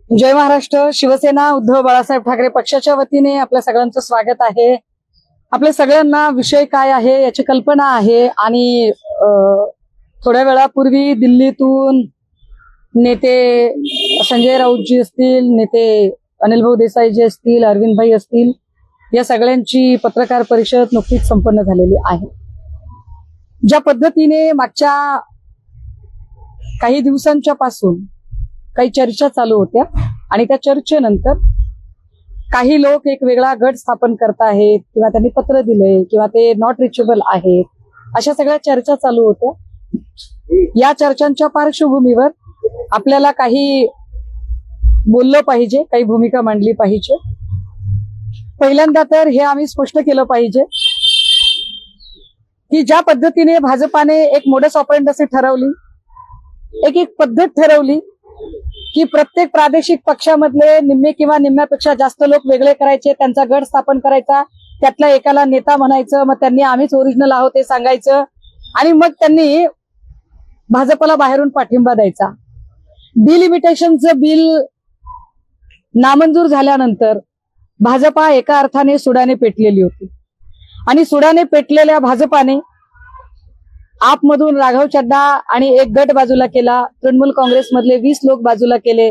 जय महाराष्ट्र. शिवसेना उद्धव बाळासाहेब ठाकरे पक्षाच्या वतीने आपल्या सगळ्यांचं स्वागत आहे. आपल्या सगळ्यांना विषय काय आहे याची कल्पना आहे आणि थोड्या वेळापूर्वी दिल्लीतून नेते संजय राऊतजी असतील, नेते अनिल भाऊ देसाईजी असतील, अरविंद भाई असतील, या सगळ्यांची पत्रकार परिषद नुकतीच संपन्न झालेली आहे. ज्या पद्धतीने मागच्या काही दिवसांच्या पासून काही चर्चा चालू होत्या आणि त्या चर्चेनंतर काही लोक एक वेगळा गट स्थापन करत आहेत किंवा त्यांनी पत्र दिले किंवा ते नॉट रिचेबल आहेत, अशा सगळ्या चर्चा चालू होत्या. या चर्चांच्या पार्श्वभूमीवर आपल्याला काही बोललं पाहिजे, काही भूमिका मांडली पाहिजे. पहिल्यांदा तर हे आम्ही स्पष्ट केलं पाहिजे की ज्या पद्धतीने भाजपाने एक मोडस ऑपरेंडसी ठरवली, एक पद्धत ठरवली की प्रत्येक प्रादेशिक पक्षामधले निम्मे किंवा निम्म्यापेक्षा जास्त लोक वेगळे करायचे, त्यांचा गट स्थापन करायचा, त्यातल्या एकाला नेता म्हणायचं, मग त्यांनी आम्हीच ओरिजिनल आहोत हे सांगायचं आणि मग त्यांनी भाजपला बाहेरून पाठिंबा द्यायचा. डिलिमिटेशनचं बिल नामंजूर झाल्यानंतर भाजपा एका अर्थाने सुडाने पेटलेली होती आणि सुडाने पेटलेल्या भाजपाने आपमधून राघव चड्डा आणि एक गट बाजूला केला, तृणमूल काँग्रेसमधले 20 लोक बाजूला केले.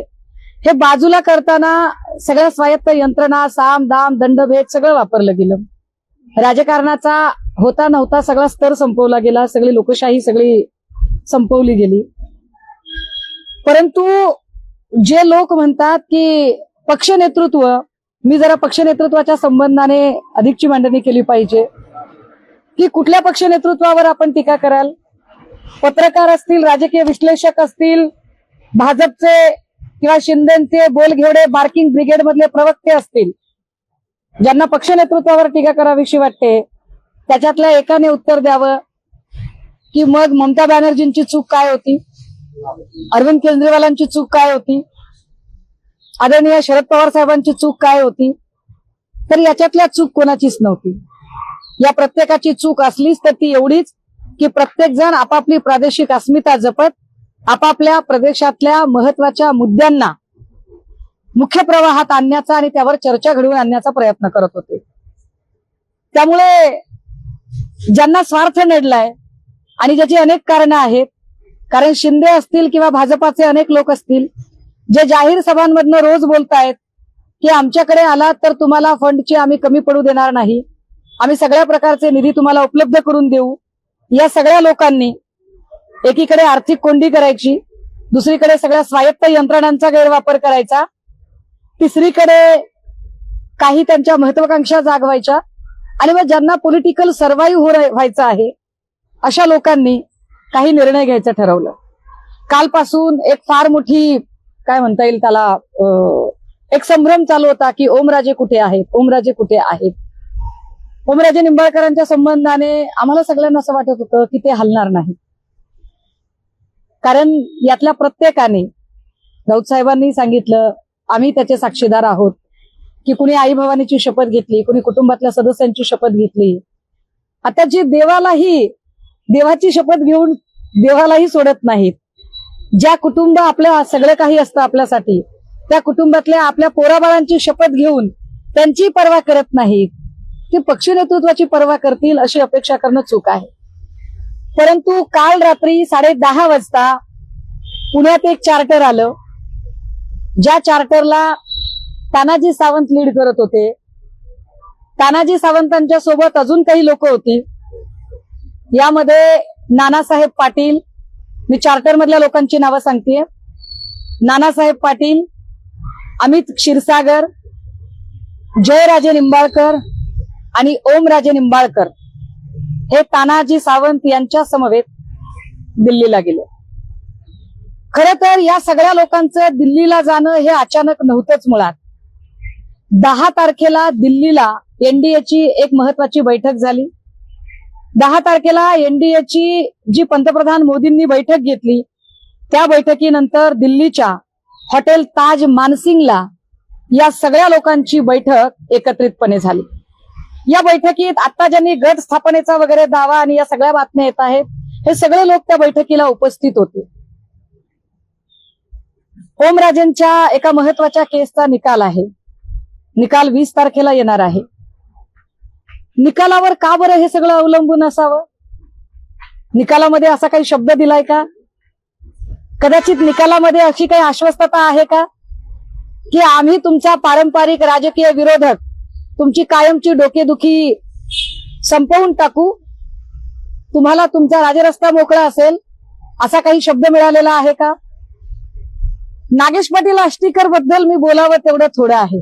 हे बाजूला करताना सगळ्या स्वायत्त यंत्रणा, साम दाम दंडभेद सगळं वापरलं गेलं. राजकारणाचा होता नव्हता सगळा स्तर संपवला गेला, सगळी लोकशाही सगळी संपवली गेली. परंतु जे लोक म्हणतात की पक्ष नेतृत्व, मी जरा पक्ष नेतृत्वाच्या संबंधाने अधिकची मांडणी केली पाहिजे की कुठल्या पक्ष नेतृत्वावर आपण टीका कराल. पत्रकार असतील, राजकीय विश्लेषक असतील, भाजपचे किंवा शिंदेचे बोलघेवडे बार्किंग ब्रिगेड मधले प्रवक्ते असतील, ज्यांना पक्ष नेतृत्वावर टीका करावीशी वाटते, त्याच्यातल्या एकाने उत्तर द्यावं की मग ममता बॅनर्जींची चूक काय होती, अरविंद केजरीवालांची चूक काय होती, आदरणीय शरद पवार साहेबांची चूक काय होती. तर याच्यातल्या चूक कोणाचीच नव्हती. या प्रत्येकाची चूक असलीच तर ती एवढीच की प्रत्येक जण आपापली प्रादेशिक अस्मिता जपत आपापल्या प्रदेशातल्या महत्वाच्या मुद्द्यांना मुख्य प्रवाहात आणण्याचा आणि त्यावर चर्चा घडवून आणण्याचा प्रयत्न करत होते. त्यामुळे ज्यांना स्वार्थ नडलाय आणि ज्याची अनेक कारणं आहेत, कारण शिंदे असतील किंवा भाजपाचे अनेक लोक असतील जे जाहीर सभांमधनं रोज बोलतायत की आमच्याकडे आला तर तुम्हाला फंडची आम्ही कमी पडू देणार नाही, आम्ही सगळ्या प्रकारचे निधी तुम्हाला उपलब्ध करून देऊ. या सगळ्या लोकांनी एकीकडे आर्थिक कोंडी करायची, दुसरीकडे सगळ्या स्वायत्त यंत्रणांचा गैरवापर करायचा, तिसरीकडे काही त्यांच्या महत्वाकांक्षा जागवायच्या आणि मग ज्यांना पॉलिटिकल सर्व्हाइव्ह व्हायचं आहे अशा लोकांनी काही निर्णय घ्यायचं ठरवलं. कालपासून एक फार मोठी काय म्हणता येईल त्याला एक संभ्रम चालू होता की ओमराजे कुठे आहेत, ओमराजे कुठे आहेत. ओमराजे निंबाळकरांच्या संबंधाने आम्हाला सगळ्यांना असं वाटत होतं की ते हलणार नाही, कारण यातल्या प्रत्येकाने, राऊत साहेबांनी सांगितलं, आम्ही त्याचे साक्षीदार आहोत की कुणी आई भवानीची शपथ घेतली, कुणी कुटुंबातल्या सदस्यांची शपथ घेतली. आता जी देवाची शपथ घेऊन देवालाही सोडत नाहीत, ज्या कुटुंब आपल्या सगळं काही असतं आपल्यासाठी, त्या कुटुंबातल्या आपल्या पोराबाळांची शपथ घेऊन त्यांची पर्वा करत नाहीत, ते पक्ष नेतृत्वाची पर्वा करतील अशी अपेक्षा करणं चूक आहे. परंतु काल रात्री 10:30 वाजता पुण्यात एक चार्टर आलं, ज्या चार्टरला तानाजी सावंत लीड करत होते. तानाजी सावंतांच्या सोबत अजून काही लोक होती. यामध्ये नानासाहेब पाटील, मी चार्टर मधल्या लोकांची नावं सांगतेय, नानासाहेब पाटील, अमित क्षीरसागर, जयराजे निंबाळकर आणि ओमराजे निंबाळकर हे तानाजी सावंत यांच्या समवेत दिल्लीला गेले. खरं तर या सगळ्या लोकांचं दिल्लीला जाणं हे अचानक नव्हतंच. मुळात 10 तारखेला दिल्लीला एनडीएची एक महत्वाची बैठक झाली. 10 तारखेला एनडीएची जी पंतप्रधान मोदींनी बैठक घेतली, त्या बैठकीनंतर दिल्लीच्या हॉटेल ताज मानसिंगला या सगळ्या लोकांची बैठक एकत्रितपणे झाली. या बैठकीत आता ज्यांनी गट स्थापनेचा वगैरे दावा आणि या सगळ्या बातम्या येत आहेत, हे सगळे लोक त्या बैठकीला उपस्थित होते. ओमराजेंच्या एका महत्वाच्या केसचा निकाल आहे. निकाल 20 तारखेला येणार आहे. निकालावर का बरं हे सगळं अवलंबून असावं? निकालामध्ये असा काही शब्द दिलाय का? कदाचित निकालामध्ये अशी काही आश्वस्तता आहे का की आम्ही तुमचा पारंपरिक राजकीय विरोधक, तुमची कायमची डोकेदुखी संपवून टाकू, तुम्हाला तुमचा राजरस्ता मोकळा असेल, असा काही शब्द मिळालेला आहे का? नागेश पाटील आष्टीकर बद्दल मी बोलावं तेवढं थोडं आहे.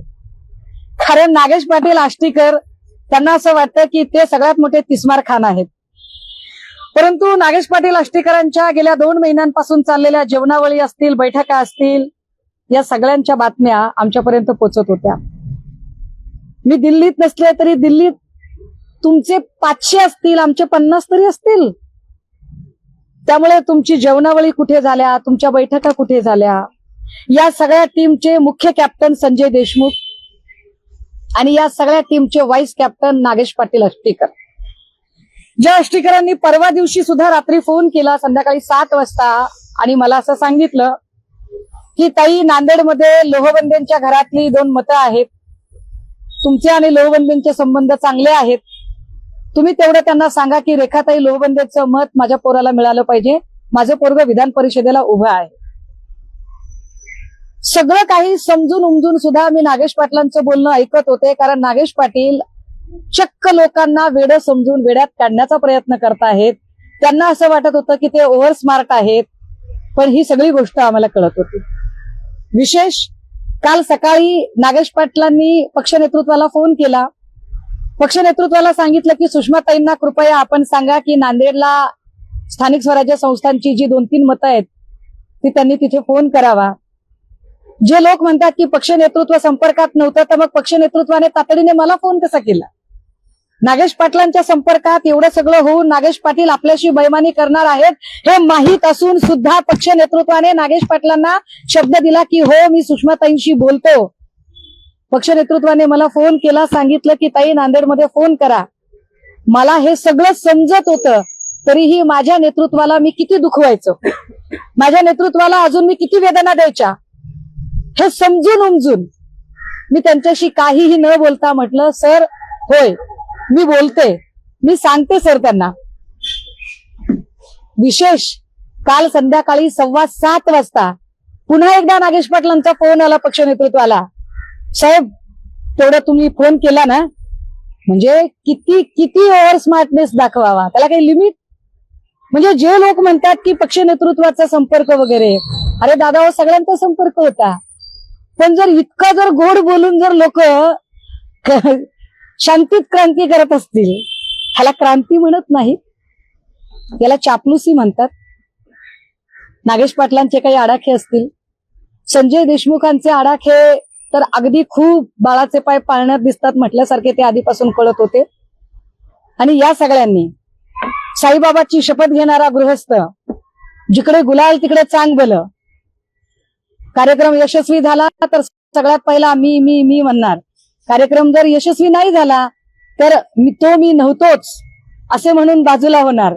कारण नागेश पाटील आष्टीकर त्यांना असं वाटतं की ते सगळ्यात मोठे तिस्मार खान आहेत. परंतु नागेश पाटील आष्टीकरांच्या गेल्या 2 महिन्यांपासून चाललेल्या जेवणावळी असतील, बैठका असतील, या सगळ्यांच्या बातम्या आमच्यापर्यंत पोहोचत होत्या. मी दिल्लीत नसले तरी दिल्लीत तुमचे 500 असतील, आमचे 50 तरी असतील. त्यामुळे तुमची जेवणावळी कुठे झाल्या, तुमच्या बैठका कुठे झाल्या, या सगळ्या टीमचे मुख्य कॅप्टन संजय देशमुख आणि या सगळ्या टीमचे व्हाईस कॅप्टन नागेश पाटील आष्टीकर. ज्या आष्टीकरांनी परवा दिवशी सुद्धा रात्री फोन केला संध्याकाळी 7 वाजता आणि मला असं सांगितलं की ताई, नांदेडमध्ये लोहबंदेंच्या घरातली 2 मतं आहेत, तुमचे आणि लोहबंदेंचे संबंध चांगले आहेत, तुम्ही तेवढं त्यांना सांगा की रेखाताई लोहबंदेचं मत माझ्या पोराला मिळालं पाहिजे, माझं पोरगं विधान परिषदेला उभं आहे. सगळं काही समजून उमजून सुद्धा मी नागेश पाटलांचं बोलणं ऐकत होते. कारण नागेश पाटील चक्क लोकांना वेड समजून वेड्यात काढण्याचा प्रयत्न करतायत. त्यांना असं वाटत होतं की ते ओव्हर स्मार्ट आहेत, पण ही सगळी गोष्ट आम्हाला कळत होती. विशेष काल सकाळी नागेश पाटलांनी पक्ष नेतृत्वाला फोन केला. पक्ष नेतृत्वाला सांगितलं की सुषमाताईंना कृपया आपण सांगा की नांदेडला स्थानिक स्वराज्य संस्थांची जी 2-3 मतं आहेत ती त्यांनी तिथे फोन करावा. जे लोक म्हणतात की पक्ष नेतृत्व संपर्कात नव्हतं, तर मग पक्ष नेतृत्वाने तातडीने मला फोन कसा केला? नागेश पाटलांच्या संपर्कात एवढं सगळं होऊन नागेश पाटील आपल्याशी बैमानी करणार आहेत हे माहीत असून सुद्धा पक्ष नेतृत्वाने नागेश पाटलांना शब्द दिला की हो, मी सुषमाताईंशी बोलतो. पक्ष नेतृत्वाने मला फोन केला, सांगितलं की ताई नांदेडमध्ये फोन करा. मला हे सगळं समजत होतं, तरीही माझ्या नेतृत्वाला मी किती दुखवायचं, माझ्या नेतृत्वाला अजून मी किती वेदना द्यायच्या, हे समजून उमजून मी त्यांच्याशी काहीही न बोलता म्हटलं, सर होय मी बोलते, मी सांगते सर त्यांना. विशेष काल संध्याकाळी 7:15 वाजता पुन्हा एकदा नागेश पाटलांचा फोन आला पक्ष नेतृत्वाला. साहेब, तेवढा तुम्ही फोन केला ना, म्हणजे किती किती ओव्हर स्मार्टनेस दाखवावा, त्याला काही लिमिट? म्हणजे जे लोक म्हणतात की पक्ष नेतृत्वाचा संपर्क वगैरे, अरे दादा हो, सगळ्यांचा संपर्क होता. पण जर इतका जर गोड बोलून जर लोक शांतीत क्रांती करत असतील, ह्याला क्रांती म्हणत नाहीत, याला चापलुसी म्हणतात. नागेश पाटलांचे काही आडाखे असतील, संजय देशमुखांचे आडाखे तर अगदी खूप बाळाचे पाय पाळण्यात दिसतात म्हटल्यासारखे ते आधीपासून कळत होते. आणि या सगळ्यांनी साईबाबाची शपथ घेणारा गृहस्थ, जिकडे गुलाल तिकडे चांग भलं, कार्यक्रम यशस्वी झाला तर सगळ्यात पहिला मी मी मी म्हणणार, कार्यक्रम जर यशस्वी नाही झाला तर मी नव्हतोच असे म्हणून बाजूला होणार.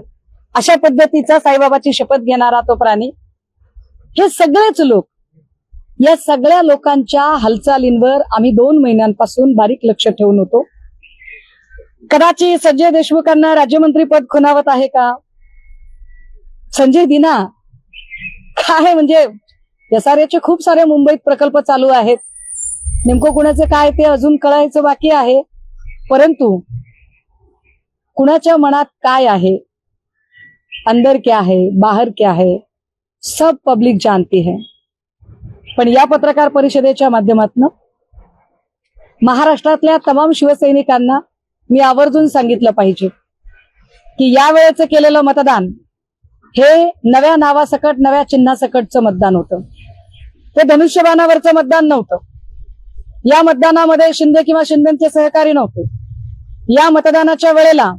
अशा पद्धतीचा साईबाबाची शपथ घेणारा तो प्राणी. हे सगळेच लोक, या सगळ्या लोकांच्या हालचालींवर आम्ही 2 महिन्यांपासून बारीक लक्ष ठेवून होतो. कदाचित संजय देशमुखांना राज्यमंत्री पद खुणावत आहे का? संजय दिना काय, म्हणजे SRAचे खूप सारे मुंबईत प्रकल्प चालू आहेत, नेमकं कुणाचे काय ते अजून कळायचं बाकी आहे. परंतु कुणाच्या मनात काय आहे, अंदर क्या है बाहर क्या है, सब पब्लिक जानती है. पण या पत्रकार परिषदेच्या माध्यमातून महाराष्ट्रातल्या तमाम शिवसैनिकांना मी आवर्जून सांगितलं पाहिजे की यावेळेचं केलेलं मतदान हे नव्या नावासकट, नव्या चिन्हासकटचं मतदान होतं. ते धनुष्यबाणावरचं मतदान नव्हतं. या मतदानामध्ये शिंदे किंवा शिंदेचे सहकारी नव्हते. या मतदानाच्या वेळेला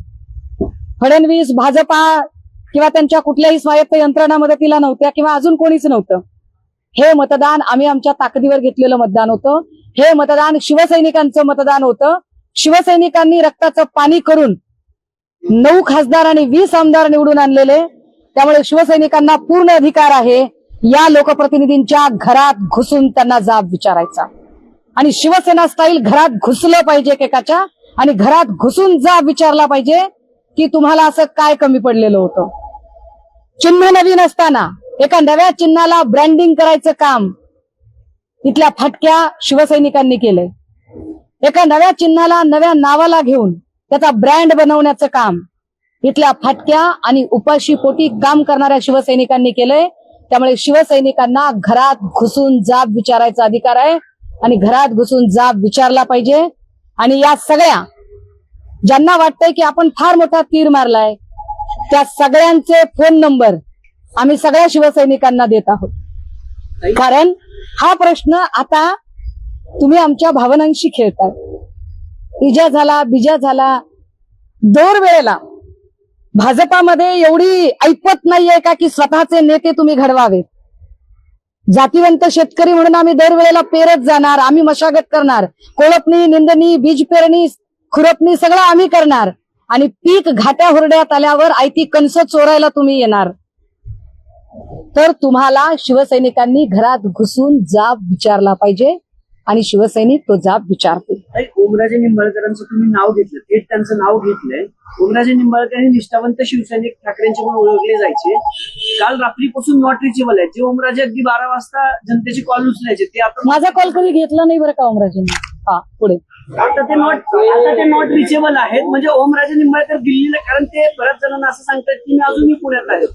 फडणवीस, भाजपा किंवा त्यांच्या कुठल्याही स्वायत्त यंत्रणा मदतीला नव्हत्या किंवा अजून कोणीच नव्हतं. हे मतदान आम्ही आमच्या ताकदीवर घेतलेलं मतदान होतं. हे मतदान शिवसैनिकांचं मतदान होतं. शिवसैनिकांनी रक्ताचं पाणी करून 9 खासदार आणि 20 आमदार निवडून आणलेले. त्यामुळे शिवसैनिकांना पूर्ण अधिकार आहे या लोकप्रतिनिधींच्या घरात घुसून त्यांना जाब विचारायचा आणि शिवसेना स्टाईल घरात घुसलं पाहिजे एकेकाच्या आणि घरात घुसून जाब विचारला पाहिजे की तुम्हाला असं काय कमी पडलेलं होतं. चिन्ह नवीन असताना एका नव्या चिन्हाला ब्रँडिंग करायचं काम इथल्या फाटक्या शिवसैनिकांनी केलंय. एका नव्या चिन्हाला नव्या नावाला घेऊन त्याचा ब्रँड बनवण्याचं काम इथल्या फाटक्या आणि उपाशी पोटी काम करणाऱ्या शिवसैनिकांनी केलंय. त्यामुळे शिवसैनिकांना घरात घुसून जाब विचारायचा अधिकार आहे आणि घरात घुसून जाब विचारला पाहिजे. आणि या सगळ्या ज्यांना वाटतंय की आपण फार मोठा तीर मारलाय त्या सगळ्यांचे फोन नंबर आम्ही सगळ्या शिवसैनिकांना देत आहोत. कारण हा प्रश्न आता तुम्ही आमच्या भावनांशी खेळताय. इजा झाला बिजा झाला दर वेळेला भाजपामध्ये एवढी ऐपत नाहीये का की स्वतःचे नेते तुम्ही घडवावेत. जातीवंत शेतकरी म्हणून आम्ही दरवेळेला पेरत जाणार, आम्ही मशागत करणार, कोळपणी निंदणी बीज पेरणी खुरपणी सगळं आम्ही करणार आणि पीक घाट्या हुरड्यात आल्यावर आयती कणस चोरायला तुम्ही येणार. तर तुम्हाला शिवसैनिकांनी घरात घुसून जाब विचारला पाहिजे आणि शिवसैनिक तो जाब विचारतील. ओमराजे निंबाळकरांचं तुम्ही नाव घेतलं, थेट त्यांचं नाव घेतलंय. ओमराजे निंबाळकर हे निष्ठावंत शिवसैनिक ठाकरेंचे म्हणून ओळखले जायचे. काल रात्रीपासून नॉट रिचेबल आहेत. जे ओमराजे अगदी 12 वाजता जनतेची कॉल उचलायचे ते आता माझा कॉल कधी घेतला नाही बरं का ओमराजेंनी. हा पुढे आता ते नॉट रिचेबल आहेत. म्हणजे ओमराजे निंबाळकर दिल्लीला, कारण ते बऱ्याच जणांना असं सांगतात की मी अजूनही पुण्यात आहे,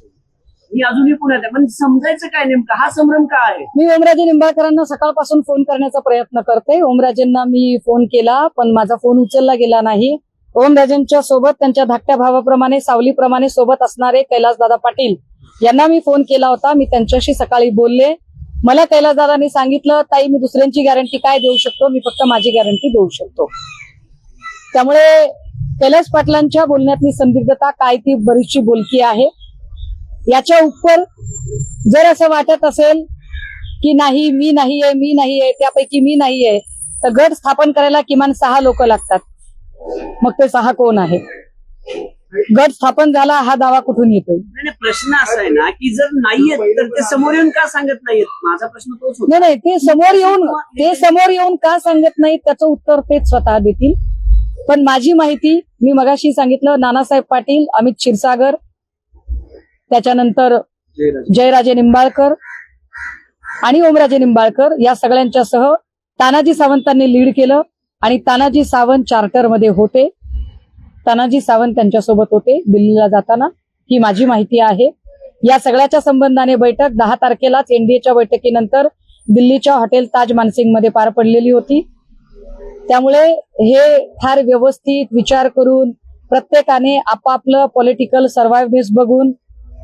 मी अजूनही पुण्यात आहे. पण समजायचं काय नेमका हा संभ्रम का आहे? मी ओमराजे निंबाळकरांना सकाळपासून फोन करण्याचा प्रयत्न करते. ओमराजेंना मी फोन केला पण माझा फोन उचलला गेला नाही. ओमराजेंच्या सोबत त्यांच्या धाकट्या भावाप्रमाणे सावलीप्रमाणे सोबत असणारे कैलासदादा पाटील यांना मी फोन केला होता. मी त्यांच्याशी सकाळी बोलले. मला कैलासदादांनी सांगितलं ताई मी दुसऱ्यांची गॅरंटी काय देऊ शकतो, मी फक्त माझी गॅरंटी देऊ शकतो. त्यामुळे कैलास पाटलांच्या बोलण्यातली संदिग्धता काय ती बरीचशी बोलकी आहे. याच्या उपर जर असं वाटत असेल की नाही मी नाहीये त्यापैकी मी नाहीये तर गट स्थापन करायला किमान 6 लोक लागतात. मग ते 6 कोण आहेत? गट स्थापन झाला हा दावा कुठून येतोय? नाही, प्रश्न असा आहे ना की जर नाहीये तर ते समोर येऊन का सांगत नाहीयेत? माझा प्रश्न तोच होता. नाही ते समोर येऊन का सांगत नाहीत त्याचं उत्तर तेच स्वतः देतील. पण माझी माहिती मी मगाशी सांगितलं, नानासाहेब पाटील, अमित क्षीरसागर, त्याच्यानंतर जयराजे निंबाळकर आणि ओमराजे निंबाळकर या सगळ्यांच्या सह तानाजी सावंतांनी लीड केलं आणि तानाजी सावंत चार्टरमध्ये होते. तानाजी सावंत त्यांच्यासोबत होते दिल्लीला जाताना, ही माझी माहिती आहे. या सगळ्याच्या संबंधाने बैठक 10 तारखेलाच एनडीएच्या बैठकीनंतर दिल्लीच्या हॉटेल ताज मानसिंग मध्ये पार पडलेली होती. त्यामुळे हे फार व्यवस्थित विचार करून प्रत्येकाने आपापलं पॉलिटिकल सर्व्हायव्हनेस बघून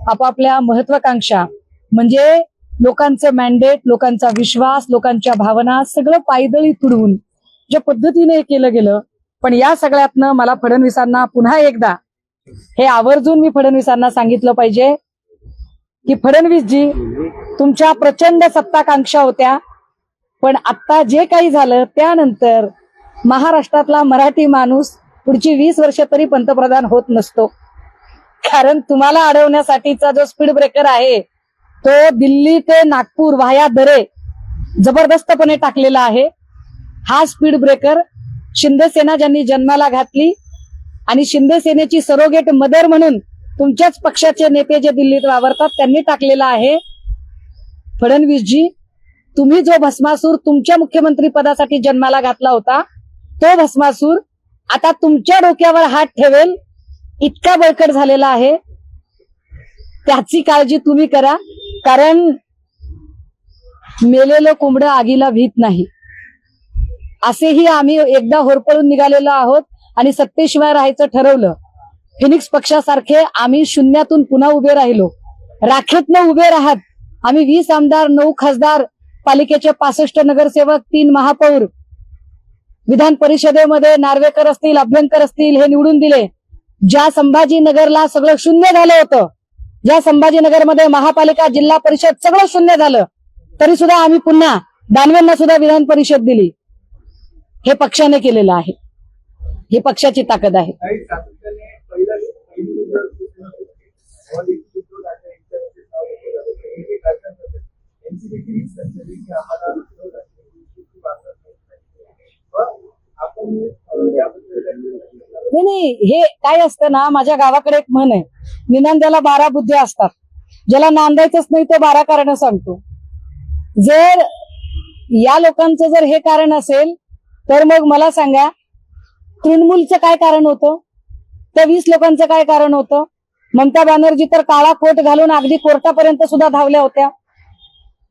आपापल्या महत्वाकांक्षा म्हणजे लोकांचं मॅन्डेट, लोकांचा विश्वास, लोकांच्या भावना सगळं पायदळी तुडवून ज्या पद्धतीने हे केलं गेलं. पण या सगळ्यातनं मला फडणवीसांना पुन्हा एकदा हे आवर्जून मी फडणवीसांना सांगितलं पाहिजे की फडणवीसजी तुमच्या प्रचंड सत्ताकांक्षा होत्या पण आता जे काही झालं त्यानंतर महाराष्ट्रातला मराठी माणूस पुढची 20 वर्ष तरी पंतप्रधान होत नसतो. कारण तुम्हाला अडवण्यासाठीचा जो स्पीड ब्रेकर आहे तो दिल्ली ते नागपूर व्हाया दरे जबरदस्तपणे टाकलेला आहे. हा स्पीड ब्रेकर शिंदे सेना ज्यांनी जन्माला घातली आणि शिंदे सेनेची सरोगेट मदर म्हणून तुमच्याच पक्षाचे नेते जे दिल्लीत वावरतात त्यांनी टाकलेला आहे. फडणवीसजी तुम्ही जो भस्मासूर तुमच्या मुख्यमंत्री पदासाठी जन्माला घातला होता तो भस्मासूर आता तुमच्या डोक्यावर हात ठेवेल इतका बळकट झालेला आहे. त्याची काळजी तुम्ही करा. कारण मेलेलं कोंबडं आगीला भीत नाही असेही आम्ही एकदा होरपळून निघालेलो आहोत आणि सत्तेशिवाय राहायचं ठरवलं. फिनिक्स पक्षासारखे आम्ही शून्यातून पुन्हा उभे राहिलो. राखेतनं उभे राहत आम्ही 20 आमदार, 9 खासदार, पालिकेचे 65 नगरसेवक, 3 महापौर, विधान परिषदेमध्ये नार्वेकर असतील, अभ्यंकर असतील हे निवडून दिले. ज्या संभाजीनगरला सगळं शून्य झालं होतं, ज्या संभाजीनगरमध्ये महापालिका, जिल्हा परिषद सगळं शून्य झालं तरी सुद्धा आम्ही पुन्हा दानवेंना सुद्धा विधान परिषद दिली. हे पक्षाने केलेलं आहे. ही पक्षाची ताकद आहे. नाही, हे काय असतं ना, माझ्या गावाकडे एक म्हण आहे, निनांद्याला 12 बुद्ध्या असतात. ज्याला नांदायचंच नाही तो 12 कारण सांगतो. जर या लोकांचं जर हे कारण असेल तर मग मला सांगा, तृणमूलचं काय कारण होतं? त्या 20 लोकांचं काय कारण होतं? ममता बॅनर्जी तर काळा कोट घालून अगदी कोर्टापर्यंत सुद्धा धावल्या होत्या.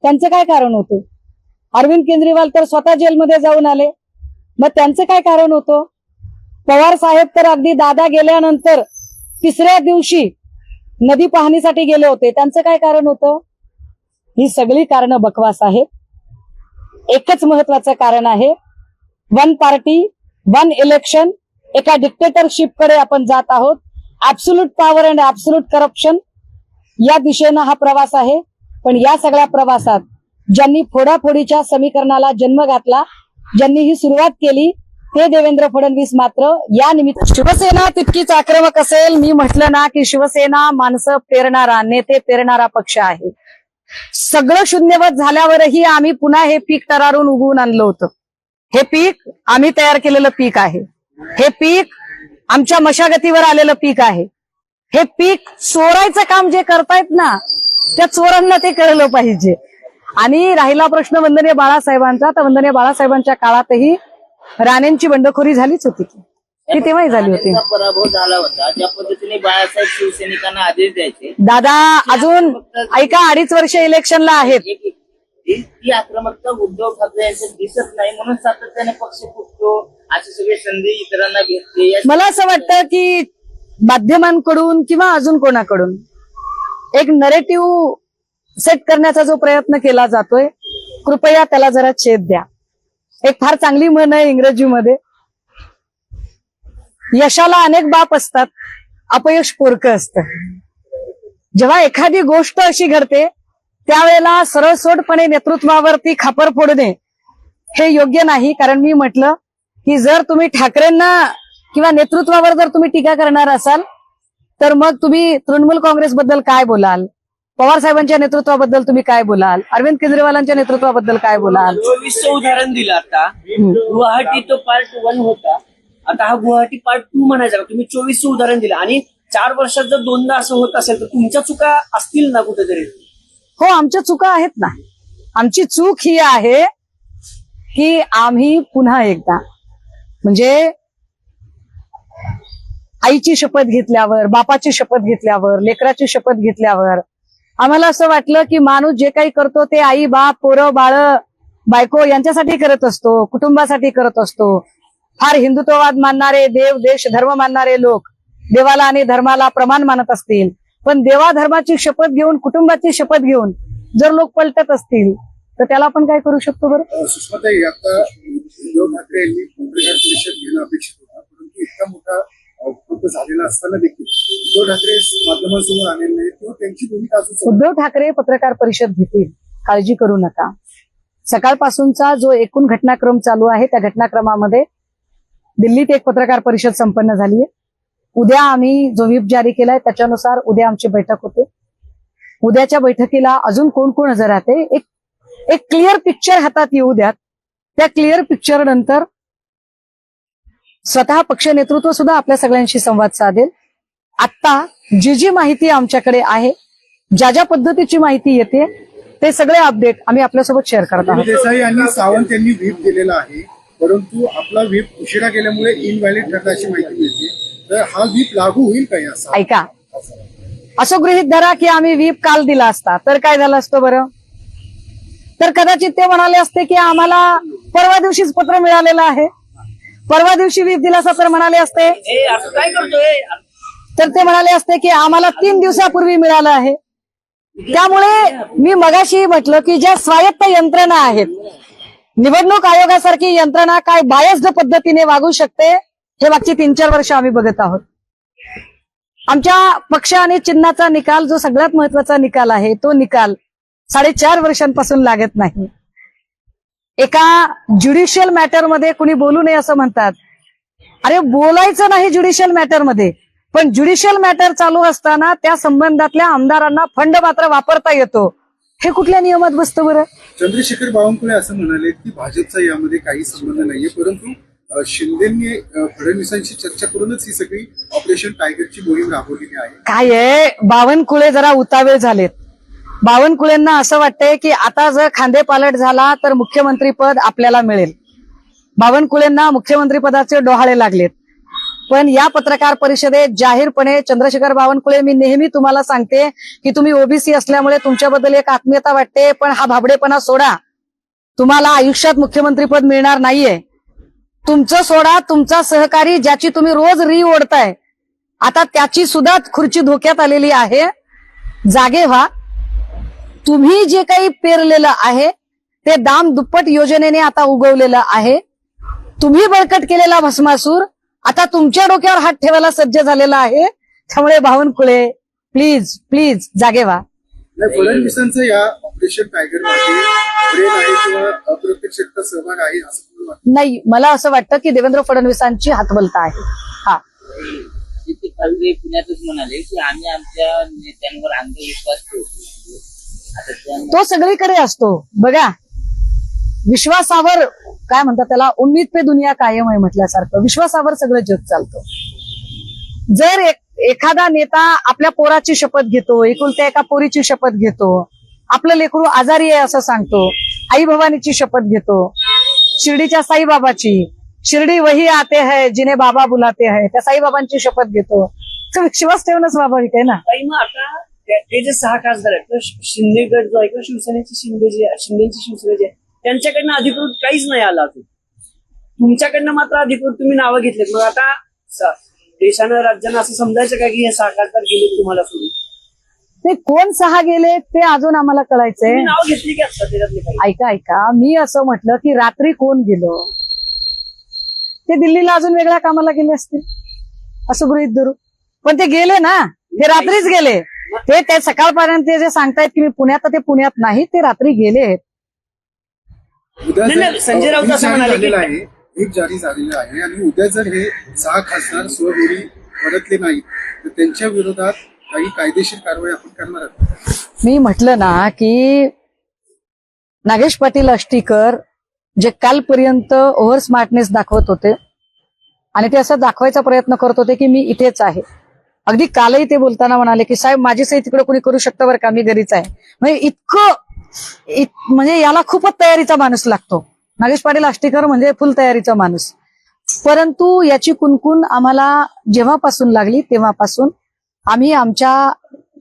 त्यांचं काय कारण होतं? अरविंद केजरीवाल तर स्वतः जेलमध्ये जाऊन आले. मग त्यांचं काय कारण होतं? पवार साहेब तर अगदी दादा गेल्यानंतर 3ऱ्या दिवशी नदी पाहणीसाठी गेले होते. त्यांचं काय कारण होतं? ही सगळी कारणं बकवास आहेत. एकच महत्वाचं कारण आहे, 1 पार्टी 1 इलेक्शन. एका डिक्टेटरशिप कडे आपण जात आहोत. Absolute power and absolute corruption या दिशेनं हा प्रवास आहे. पण या सगळ्या प्रवासात ज्यांनी फोडाफोडीच्या समीकरणाला जन्म घातला, ज्यांनी ही सुरुवात केली, ते देवेंद्र फडणवीस मात्र या निमित्त. शिवसेना तितकीच आक्रमक असेल. मी म्हटलं ना की शिवसेना माणसं पेरणारा, नेते पेरणारा पक्ष आहे. सगळं शून्यवत झाल्यावरही आम्ही पुन्हा हे पीक तरारून उगवून आणलं होतं. हे पीक आम्ही तयार केलेलं पीक आहे. हे पीक आमच्या मशागतीवर आलेलं पीक आहे. हे पीक चोरायचं काम जे करतायत ना, त्या चोरांना ते कळलं पाहिजे. आणि राहिला प्रश्न वंदनीय बाळासाहेबांचा, तर वंदनीय बाळासाहेबांच्या काळातही राणेंची बंडखोरी झालीच होती ती तेव्हाही झाली होती. पराभव झाला होता. ज्या पद्धतीने बाळासाहेब शिवसैनिकांना आदेश द्यायचे, दादा अजून ऐका, 2.5 वर्ष इलेक्शनला आहेत. ती आक्रमकता उद्धव ठाकरे यांच्यात दिसत नाही, म्हणून सातत्याने पक्ष फुटतो. अशी सगळी संधी इतरांना भेटते. मला असं वाटतं की माध्यमांकडून किंवा अजून कोणाकडून एक नरेटिव्ह सेट करण्याचा जो प्रयत्न केला जातोय, कृपया त्याला जरा छेद द्या. एक फार चांगली म्हण आहे इंग्रजीमध्ये, यशाला अनेक बाप असतात, अपयश पोरकं असतं. जेव्हा एखादी गोष्ट अशी घडते त्यावेळेला सरळसोटपणे नेतृत्वावरती खापर फोडणे हे योग्य नाही. कारण मी म्हटलं की जर तुम्ही ठाकरेंना किंवा नेतृत्वावर जर तुम्ही टीका करणार असाल तर मग तुम्ही तृणमूल काँग्रेसबद्दल काय बोलाल, पवार साहेबांच्या नेतृत्वाबद्दल तुम्ही काय बोलाल, अरविंद केजरीवालांच्या नेतृत्वाबद्दल काय बोलाल? 24चं उदाहरण दिलं आता. गुवाहाटी तो पार्ट 1 होता, आता हा गुवाहाटी पार्ट 2 म्हणायचा का? तुम्ही 24चं उदाहरण दिलं आणि 4 वर्षात जर 2दा असं होत असेल तर तुमच्या चुका असतील ना कुठेतरी? हो, आमच्या चुका आहेत ना. आमची चूक ही आहे की आम्ही पुन्हा एकदा म्हणजे आईची शपथ घेतल्यावर, बापाची शपथ घेतल्यावर, लेकराची शपथ घेतल्यावर आम्हाला असं वाटलं की माणूस जे काही करतो ते आई, बाप, पोरं, बाळ, बायको यांच्यासाठी करत असतो, कुटुंबासाठी करत असतो. फार हिंदुत्ववाद मानणारे, देव, देश, धर्म मानणारे लोक देवाला आणि धर्माला प्रमाण मानत असतील, पण देवा धर्माची शपथ घेऊन, कुटुंबाची शपथ घेऊन जर लोक पलटत असतील तर त्याला आपण काय करू शकतो? बरं सुषमाताई, आता उद्धव ठाकरे यांनी पत्रकार परिषद घेणं अपेक्षित होतं, परंतु इतका मोठा उपलब्ध झालेला असताना देखील उद्धव ठाकरे माध्यमांसमोर आलेले नाही, किंवा त्यांची भूमिका अजून. उद्धव ठाकरे पत्रकार परिषद घेतील, काळजी करू नका. सकाळपासूनचा जो एकूण घटनाक्रम चालू आहे त्या घटनाक्रमामध्ये दिल्लीत एक पत्रकार परिषद संपन्न झाली आहे. उद्या आम्ही जो व्हीप जारी केलाय त्याच्यानुसार उद्या आमची बैठक होते. उद्याच्या बैठकीला अजून कोण कोण हजर राहते एक क्लिअर पिक्चर हातात येऊ द्यात. त्या क्लिअर पिक्चर नंतर स्वतः पक्ष नेतृत्व सुद्धा आपल्या सगळ्यांशी संवाद साधेल. आता जी माहिती आमच्याकडे आहे, ज्या पद्धतीची माहिती येते, ते सगळे अपडेट आम्ही आपल्यासोबत शेअर करत आहोत. देसाई आणि सावंत यांनी व्हीप दिलेला आहे, परंतु आपला व्हीप उशिरा केल्यामुळे इनव्हॅलिड ठरला अशी माहिती मिळते. तर हा व्हीप लागू होईल का याचा? ऐका, असं गृहीत धरा की आम्ही व्हीप काल दिला असता तर काय झालं असतं बरं? तर कदाचित ते म्हणाले असते की आम्हाला परवा दिवशीच पत्र मिळालेलं आहे, परवा दिवशी व्हीप दिला असता तर म्हणाले असते. असं काय करतोय? तर ते म्हणाले असते की आम्हाला 3 दिवसापूर्वी मिळालं आहे. त्यामुळे मी मगाशी म्हटलं की ज्या स्वायत्त यंत्रणा आहेत, निवडणूक आयोगासारखी यंत्रणा काय बायस्ड पद्धतीने वागू शकते हे मागची 3-4 वर्ष आम्ही बघत आहोत. आमच्या पक्ष आणि चिन्हाचा निकाल जो सगळ्यात महत्वाचा निकाल आहे, तो निकाल 4.5 वर्षांपासून लागत नाही. एका ज्युडिशियल मॅटरमध्ये कुणी बोलू नये असं म्हणतात. अरे बोलायचं नाही ज्युडिशियल मॅटरमध्ये, पण ज्युडिशियल मॅटर चालू असताना त्या संबंधातल्या आमदारांना फंड मात्र वापरता येतो हे कुठल्या नियमात बसतं बरं? चंद्रशेखर बावनकुळे असं म्हणाले की भाजपचा यामध्ये काही संबंध नाहीये, परंतु शिंदेंनी फडणवीसांशी चर्चा करूनच ही सगळी ऑपरेशन टायगरची मोहीम राबवलेली आहे. काय आहे, बावनकुळे जरा उतावेळ झालेत. बावनकुळेंना असं वाटतंय की आता जर खांदेपालट झाला तर मुख्यमंत्री पद आपल्याला मिळेल. बावनकुळेंना मुख्यमंत्री पदाचे डोहाळे लागलेत. पण या पत्रकार परिषदेत जाहीरपणे चंद्रशेखर बावनकुळे, मी नेहमी तुम्हाला सांगते की तुम्ही ओबीसी असल्यामुळे तुमच्याबद्दल एक आत्मीयता वाटते, पण हा भाबडेपणा सोडा. तुम्हाला आयुष्यात मुख्यमंत्रीपद मिळणार नाहीये. तुमचं सोडा, तुमचा सहकारी ज्याची तुम्ही रोज री ओढताय, आता त्याची सुद्धा खुर्ची धोक्यात आलेली आहे. जागे व्हा. तुम्ही जे काही पेरलेलं आहे ते दाम दुप्पट योजनेने आता उगवलेलं आहे. तुम्ही बळकट केलेला भस्मासूर आता तुमच्या डोक्यावर हात ठेवायला सज्ज झालेला आहे. त्यामुळे बावनकुळे, प्लीज प्लीज जागे व्हा. नाही, फडणवीसांचं या ऑपरेशन टायगर मध्ये ब्रेन आहे किंवा अप्रत्यक्षता सहभाग आहे असं तुम्हाला वाटतं? नाही, मला असं वाटतं की देवेंद्र फडणवीसांची हातबलता आहे. हा, ते काल पुण्यातच म्हणाले की आम्ही आमच्या नेत्यांवर अंधविश्वास ठेवतो. आता तो सगळीकडे असतो बघा. विश्वासावर काय म्हणतात त्याला, उम्मीद पे दुनिया कायम आहे म्हटल्यासारखं विश्वासावर सगळं जग चालतं. जर एखादा नेता आपल्या पोराची शपथ घेतो, एकुलत्या एका पोरीची शपथ घेतो, आपलं लेकरू आजारी आहे असं सांगतो, आई भवानीची शपथ घेतो, शिर्डीच्या साईबाबाची, शिर्डी वही आते है जिने बाबा बुलाते है, त्या साईबाबांची शपथ घेतो, तर विश्वास ठेवणं स्वाभाविक आहे ना. ताई, मग आता ते जे 6 खासदार आहेत तर शिंदे गट जो आहे किंवा शिवसेनेची शिंदेची शिवसेना जे आहे त्यांच्याकडनं अधिकृत काहीच नाही आला अजून. तुमच्याकडनं मात्र अधिकृत तुम्ही नावं घेतलेत. मग आता देशानं राज्यानं असं समजायचं का की हे 6 खासदार गेले तुम्हाला सोडून? ते कोण 6 गेले ते अजून आम्हाला कळायचंय. तुम्ही नाव घेतली की असतात त्याच्यातले काही? ऐका, मी असं म्हटलं की रात्री कोण गेलो, ते दिल्लीला अजून वेगळ्या कामाला गेले असतील असं गृहीत धरू. पण ते गेले ना, ते रात्रीच गेले. ते सकाळपर्यंत जे सांगतायत की मी पुण्यात, ते पुण्यात नाही, ते रात्री गेले. उद्या नाही, संजय राऊत असं म्हणाले की आहे, एक जारी झालेलं आहे आणि उद्या जर हे 6 खासदार स्वघरी परतले नाही तर त्यांच्या विरोधात काही कायदेशीर कारवाई आपण करणार आहोत. मी म्हटलं ना की नागेश पाटील अष्टीकर जे कालपर्यंत ओव्हर स्मार्टनेस दाखवत होते आणि ते असं दाखवायचा प्रयत्न करत होते की मी इथेच आहे. अगदी कालही ते बोलताना म्हणाले की साहेब माझी सही तिकडे कोणी करू शकतं बरं का, मी घरीच आहे. म्हणजे इतकं म्हणजे याला खूपच तयारीचा माणूस लागतो. नागेश पाटील आष्टीकर म्हणजे फुल तयारीचा माणूस. परंतु याची कुणकुण आम्हाला जेव्हापासून लागली तेव्हापासून आम्ही आमच्या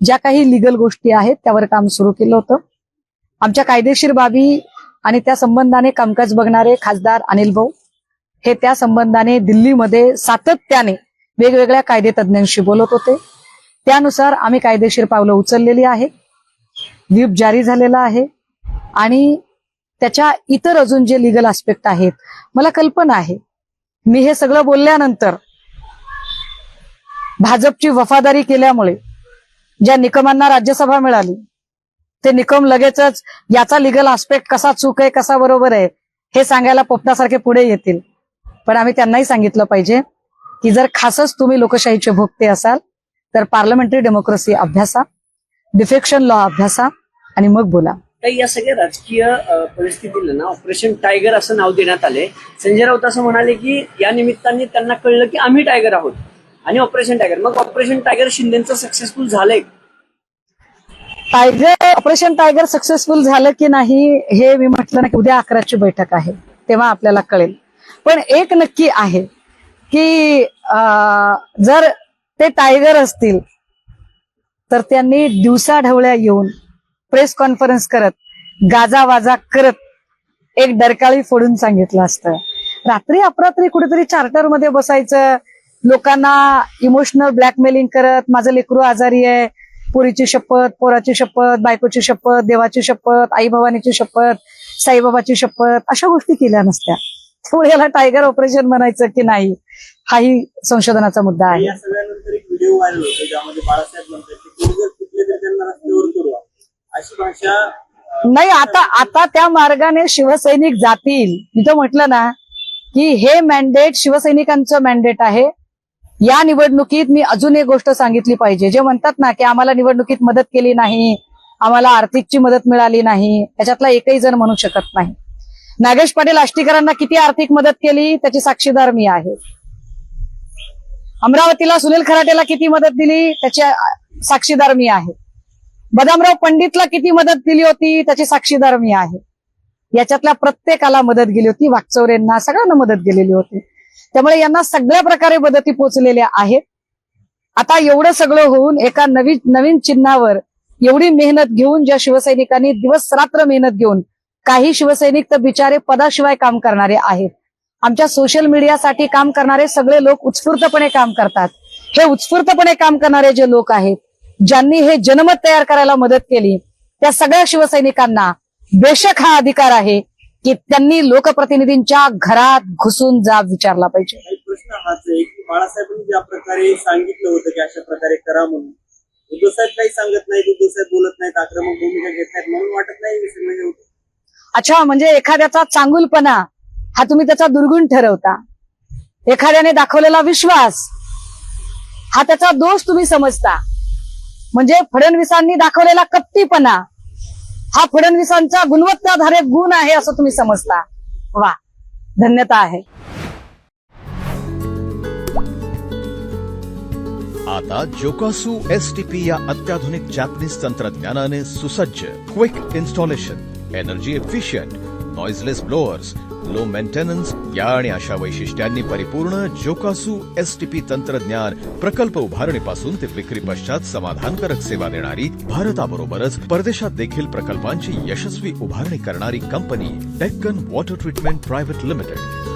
ज्या काही लिगल गोष्टी आहेत त्यावर काम सुरू केलं होतं. आमच्या कायदेशीर बाबी आणि त्या संबंधाने कामकाज बघणारे खासदार अनिल भाऊ हे त्या संबंधाने दिल्लीमध्ये सातत्याने वेगवेगळ्या कायदे तज्ञांशी बोलत होते. त्यानुसार आम्ही कायदेशीर पावलं उचललेली आहेत. व्हीप जारी झालेला आहे आणि त्याच्या इतर अजून जे लिगल आस्पेक्ट आहेत मला कल्पना आहे. मी हे सगळं बोलल्यानंतर भाजपची वफादारी केल्यामुळे ज्या निकमांना राज्यसभा मिळाली ते निकम लगेचच याचा लिगल आस्पेक्ट कसा चूक आहे कसा बरोबर आहे हे सांगायला पोपटासारखे पुढे येतील. पण आम्ही त्यांनाही सांगितलं पाहिजे की जर खासच तुम्ही लोकशाहीचे भोगते असाल तर पार्लमेंटरी डेमोक्रेसी अभ्यासा, डिफेक्शन लॉ अभ्यासा आणि मग बोला. ताई, या सगळ्या राजकीय परिस्थितीला ना ऑपरेशन टायगर असं नाव देण्यात आले. संजय राऊत असं म्हणाले की या निमित्ताने त्यांना कळलं की आम्ही टायगर आहोत आणि ऑपरेशन टायगर. मग ऑपरेशन टायगर शिंदेचं सक्सेसफुल झालंय? ऑपरेशन टायगर सक्सेसफुल झालं की नाही हे मी म्हटलं ना की उद्या 11ची बैठक आहे तेव्हा आपल्याला कळेल. पण एक नक्की आहे की जर ते टायगर असतील तर त्यांनी दिवसाढवळ्या येऊन प्रेस कॉन्फरन्स करत गाजावाजा करत एक डरकाळी फोडून सांगितलं असतं. रात्री अपरात्री कुठेतरी चार्टरमध्ये बसायचं, लोकांना इमोशनल ब्लॅकमेलिंग करत माझं लेकरू आजारी आहे, पोरीची शपथ, पोराची शपथ, बायकोची शपथ, देवाची शपथ, आई भवानीची शपथ, साईबाबाची शपथ, अशा गोष्टी केल्या नसत्या. त्यामुळे याला टायगर ऑपरेशन म्हणायचं की नाही हाही संशोधनाचा मुद्दा आहे. या सगळ्यानंतर एक व्हिडिओ व्हायरल होतो ज्यामध्ये बाळासाहेब म्हणतात की कोणी जर कुठले तरी त्यांना रस्त्यावर करू अशी भाषा नाही. आता त्या मार्गाने शिवसैनिक जातील. मी तर म्हटलं ना की हे मॅन्डेट शिवसैनिकांचं मॅन्डेट आहे. या निवडणुकीत मी अजून एक गोष्ट सांगितली पाहिजे. जे म्हणतात ना की आम्हाला निवडणुकीत मदत केली नाही, आम्हाला आर्थिकची मदत मिळाली नाही, याच्यातला एकही जण म्हणू शकत नाही. नागेश पाटील आष्टीकरांना किती आर्थिक मदत केली त्याची साक्षीदार मी आहे. अमरावतीला सुनील खराटेला किती मदत दिली त्याची साक्षीदार मी आहे. बदामराव पंडितला किती मदत दिली होती त्याची साक्षीदार मी आहे. याच्यातल्या प्रत्येकाला मदत गेली होती. वाकचौरेंना सगळ्यांना मदत गेलेली होती. त्यामुळे यांना सगळ्या प्रकारे मदती पोहोचलेल्या आहेत. आता एवढं सगळं होऊन एका नवीन चिन्हावर एवढी मेहनत घेऊन ज्या शिवसैनिकांनी दिवस रात्र मेहनत घेऊन, काही शिवसैनिक तर बिचारे पदाशिवाय काम करणारे आहेत. आमच्या सोशल मीडियासाठी काम करणारे सगळे लोक उत्स्फूर्तपणे काम करतात. हे उत्स्फूर्तपणे काम करणारे जे लोक आहेत, ज्यांनी हे जनमत तयार करायला मदत केली, त्या सगळ्या शिवसैनिकांना बेशक हा अधिकार आहे की त्यांनी लोकप्रतिनिधींच्या घरात घुसून जाब विचारला पाहिजे. एक प्रश्न हाच आहे की बाळासाहेबांनी ज्या प्रकारे सांगितलं होतं की अशा प्रकारे करा म्हणून, उद्धव साहेब काही सांगत नाहीत, उद्धव साहेब बोलत नाहीत, आक्रमक भूमिका घेत नाहीत, म्हणून वाटत नाही हे सगळं होतं. अच्छा, म्हणजे एखाद्याचा चांगुलपणा हा तुम्ही त्याचा दुर्गुण ठरवता. एखाद्याने दाखवलेला विश्वास हा त्याचा दोष तुम्ही समजता. म्हणजे फडणवीसांनी दाखवलेला कपटीपणा हा फडणवीसांचा गुणवत्ताधारक गुण आहे असं तुम्ही समजता. वा, धन्यता आहे. आता जोकासू STP या अत्याधुनिक जॅपनीज तंत्रज्ञानाने सुसज्ज, quick installation, energy efficient, noiseless blowers, low maintenance या आणि अशा वैशिष्ट्यांनी परिपूर्ण जोकासू STP तंत्रज्ञान प्रकल्प उभारणीपासून ते विक्री पश्चात समाधानकारक सेवा देणारी, भारताबरोबरच परदेशात देखील प्रकल्पांची यशस्वी उभारणी करणारी company Deccan water treatment private limited.